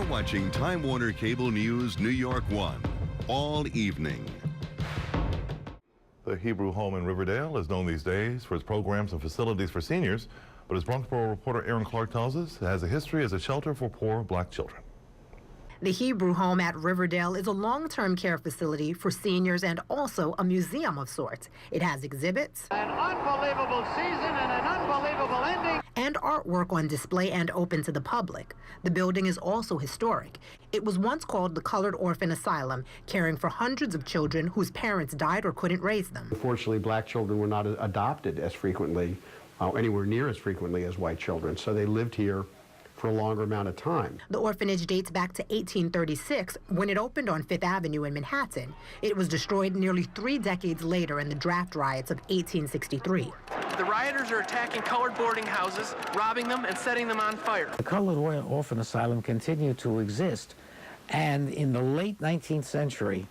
watching Time Warner Cable News New York 1 all evening. The Hebrew home in Riverdale is known these days for its programs and facilities for seniors, but as Bronxboro reporter Aaron Clark tells us, it has a history as a shelter for poor black children. The Hebrew home at Riverdale is a long-term care facility for seniors and also a museum of sorts. It has exhibits, an unbelievable season and an unbelievable ending, and artwork on display and open to the public. The building is also historic. It was once called the Colored Orphan Asylum, caring for hundreds of children whose parents died or couldn't raise them. Unfortunately, black children were not adopted as frequently, anywhere near as frequently as white children, so they lived here for a longer amount of time. The orphanage dates back to 1836 when it opened on Fifth Avenue in Manhattan. It was destroyed nearly 3 decades later in the draft riots of 1863. The rioters are attacking colored boarding houses, robbing them, and setting them on fire. The Colored Orphan Asylum continued to exist, and in the late 19th century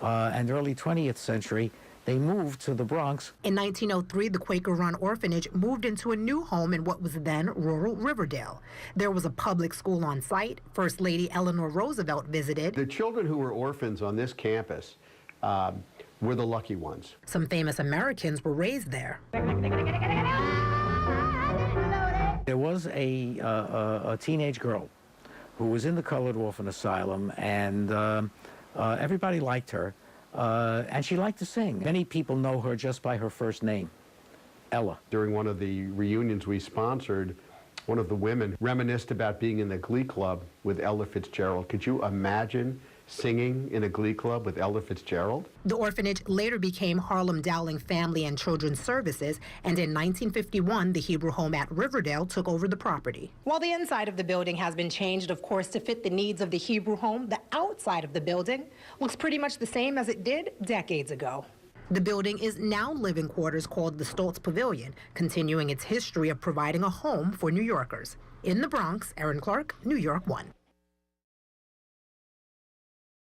and early 20th century, they moved to the Bronx. In 1903, the Quaker-run orphanage moved into a new home in what was then rural Riverdale. There was a public school on site. First Lady Eleanor Roosevelt visited. The children who were orphans on this campus were the lucky ones. Some famous Americans were raised there. There was a teenage girl who was in the Colored Orphan Asylum, and everybody liked her. And she liked to sing. Many people know her just by her first name, Ella. During one of the reunions we sponsored, one of the women reminisced about being in the Glee Club with Ella Fitzgerald. Could you imagine singing in a Glee Club with Ella Fitzgerald? The orphanage later became Harlem Dowling Family and Children's Services, and in 1951, the Hebrew home at Riverdale took over the property. While the inside of the building has been changed, of course, to fit the needs of the Hebrew home, the outside of the building looks pretty much the same as it did decades ago. The building is now living quarters called the Stoltz Pavilion, continuing its history of providing a home for New Yorkers. In the Bronx, Aaron Clark, New York 1.